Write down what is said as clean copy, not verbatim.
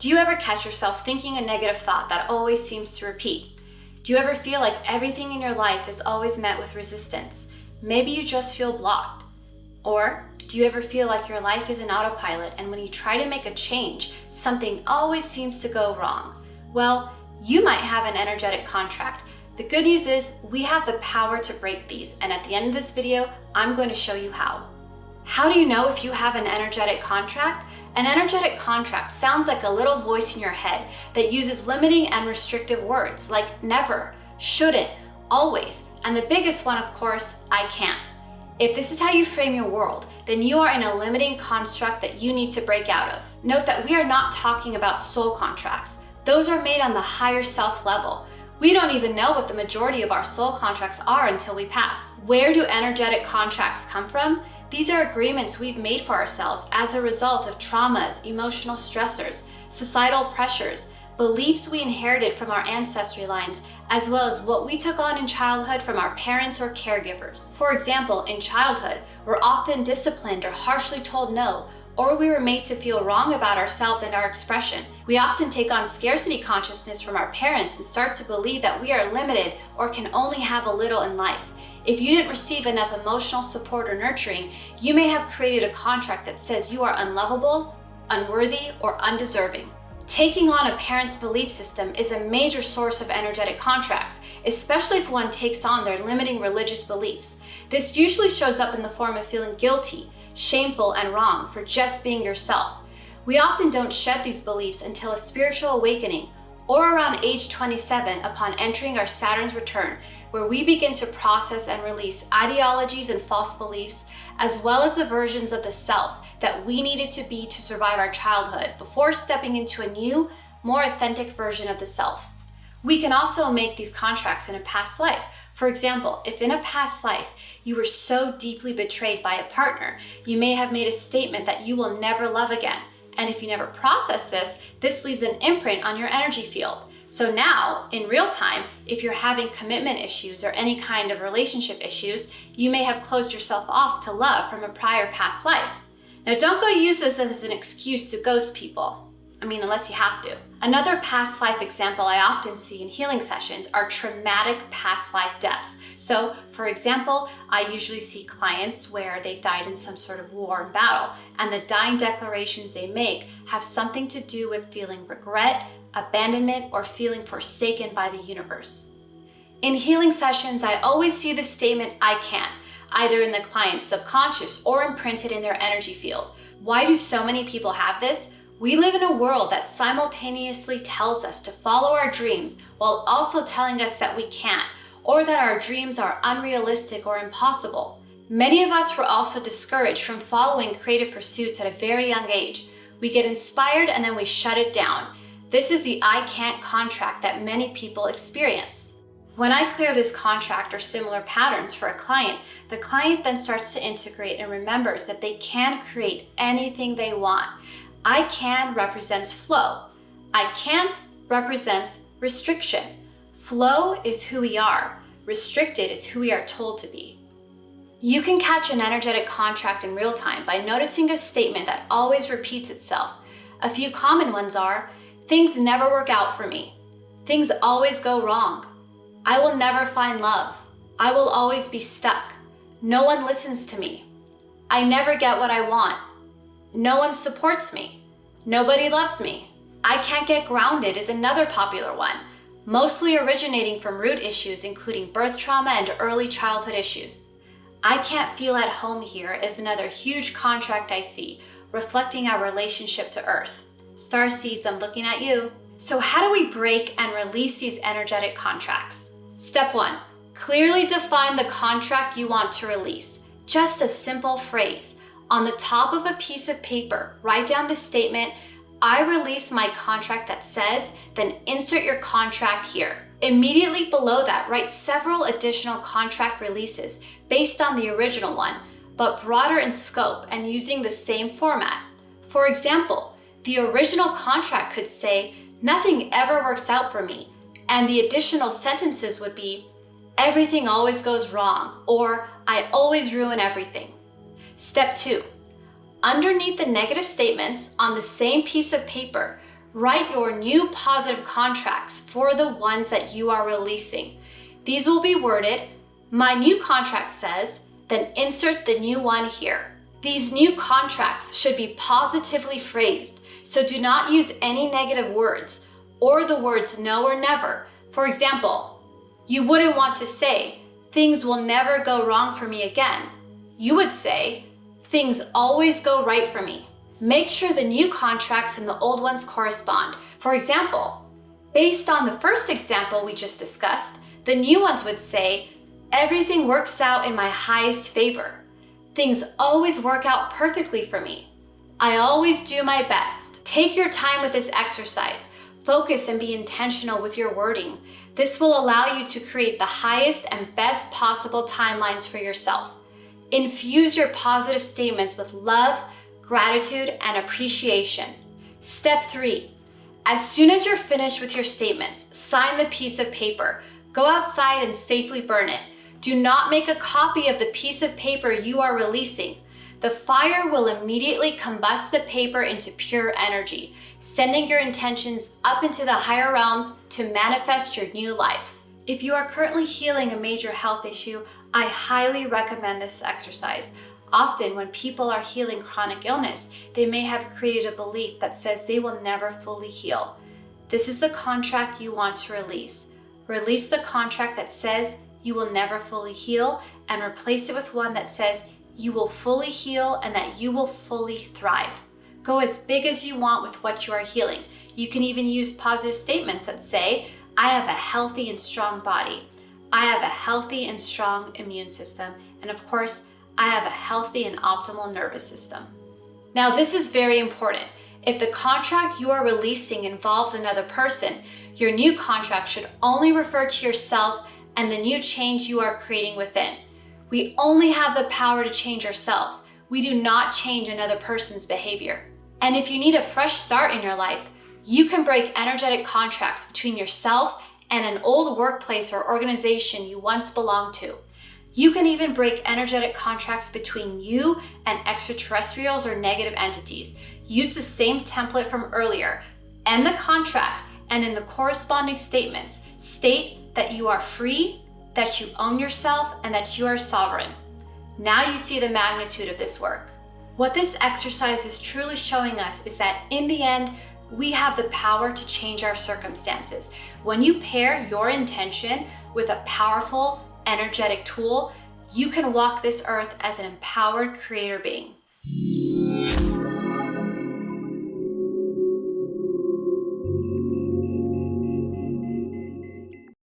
Do you ever catch yourself thinking a negative thought that always seems to repeat? Do you ever feel like everything in your life is always met with resistance? Maybe you just feel blocked. Or do you ever feel like your life is an autopilot and when you try to make a change, something always seems to go wrong? Well, you might have an energetic contract. The good news is we have the power to break these, and at the end of this video, I'm going to show you how. How do you know if you have an energetic contract? An energetic contract sounds like a little voice in your head that uses limiting and restrictive words like never, shouldn't, always, and the biggest one, of course, I can't. If this is how you frame your world, then you are in a limiting construct that you need to break out of. Note that we are not talking about soul contracts. Those are made on the higher self level. We don't even know what the majority of our soul contracts are until we pass. Where do energetic contracts come from? These are agreements we've made for ourselves as a result of traumas, emotional stressors, societal pressures, beliefs we inherited from our ancestry lines, as well as what we took on in childhood from our parents or caregivers. For example, in childhood, we're often disciplined or harshly told no, or we were made to feel wrong about ourselves and our expression. We often take on scarcity consciousness from our parents and start to believe that we are limited or can only have a little in life. If you didn't receive enough emotional support or nurturing, you may have created a contract that says you are unlovable, unworthy, or undeserving. Taking on a parent's belief system is a major source of energetic contracts, especially if one takes on their limiting religious beliefs. This usually shows up in the form of feeling guilty, shameful, and wrong for just being yourself. We often don't shed these beliefs until a spiritual awakening or around age 27 upon entering our Saturn's return, where we begin to process and release ideologies and false beliefs, as well as the versions of the self that we needed to be to survive our childhood before stepping into a new, more authentic version of the self. We can also make these contracts in a past life. For example, if in a past life you were so deeply betrayed by a partner, you may have made a statement that you will never love again. And if you never process this, this leaves an imprint on your energy field. So now, in real time, if you're having commitment issues or any kind of relationship issues, you may have closed yourself off to love from a prior past life. Now, don't go use this as an excuse to ghost people. Unless you have to. Another past life example I often see in healing sessions are traumatic past life deaths. So, for example, I usually see clients where they've died in some sort of war and battle, and the dying declarations they make have something to do with feeling regret, abandonment, or feeling forsaken by the universe. In healing sessions, I always see the statement, I can't, either in the client's subconscious or imprinted in their energy field. Why do so many people have this? We live in a world that simultaneously tells us to follow our dreams while also telling us that we can't, or that our dreams are unrealistic or impossible. Many of us were also discouraged from following creative pursuits at a very young age. We get inspired and then we shut it down. This is the I Cant Contract that many people experience. When I clear this contract or similar patterns for a client, the client then starts to integrate and remembers that they can create anything they want. I can represents flow. I can't represents restriction. Flow is who we are. Restricted is who we are told to be. You can catch an energetic contract in real time by noticing a statement that always repeats itself. A few common ones are, things never work out for me. Things always go wrong. I will never find love. I will always be stuck. No one listens to me. I never get what I want. No one supports me. Nobody loves me. I can't get grounded is another popular one, mostly originating from root issues including birth trauma and early childhood issues. I can't feel at home here is another huge contract I see, reflecting our relationship to Earth. Starseeds, I'm looking at you. So how do we break and release these energetic contracts? Step 1, clearly define the contract you want to release. Just a simple phrase. On the top of a piece of paper, write down the statement, I release my contract that says, then insert your contract here. Immediately below that, write several additional contract releases based on the original one, but broader in scope and using the same format. For example, the original contract could say, nothing ever works out for me, and the additional sentences would be, everything always goes wrong, or I always ruin everything. Step 2, underneath the negative statements on the same piece of paper, Write your new positive contracts for the ones that you are releasing. These will be worded, "My new contract says," then insert the new one here. These new contracts should be positively phrased, so do not use any negative words or the words no or never. For example, you wouldn't want to say, "Things will never go wrong for me again." You would say, "Things always go right for me." Make sure the new contracts and the old ones correspond. For example, based on the first example we just discussed, the new ones would say, "Everything works out in my highest favor." "Things always work out perfectly for me." "I always do my best." Take your time with this exercise. Focus and be intentional with your wording. This will allow you to create the highest and best possible timelines for yourself. Infuse your positive statements with love, gratitude, and appreciation. Step 3. As soon as you're finished with your statements, sign the piece of paper. Go outside and safely burn it. Do not make a copy of the piece of paper you are releasing. The fire will immediately combust the paper into pure energy, sending your intentions up into the higher realms to manifest your new life. If you are currently healing a major health issue, I highly recommend this exercise. Often when people are healing chronic illness, they may have created a belief that says they will never fully heal. This is the contract you want to release. Release the contract that says you will never fully heal and replace it with one that says you will fully heal and that you will fully thrive. Go as big as you want with what you are healing. You can even use positive statements that say, "I have a healthy and strong body. I have a healthy and strong immune system. And of course, I have a healthy and optimal nervous system." Now, this is very important. If the contract you are releasing involves another person, your new contract should only refer to yourself and the new change you are creating within. We only have the power to change ourselves. We do not change another person's behavior. And if you need a fresh start in your life, you can break energetic contracts between yourself and an old workplace or organization you once belonged to. You can even break energetic contracts between you and extraterrestrials or negative entities. Use the same template from earlier. End the contract, and in the corresponding statements, state that you are free, that you own yourself, and that you are sovereign. Now you see the magnitude of this work. What this exercise is truly showing us is that in the end, we have the power to change our circumstances. When you pair your intention with a powerful, energetic tool, you can walk this earth as an empowered creator being.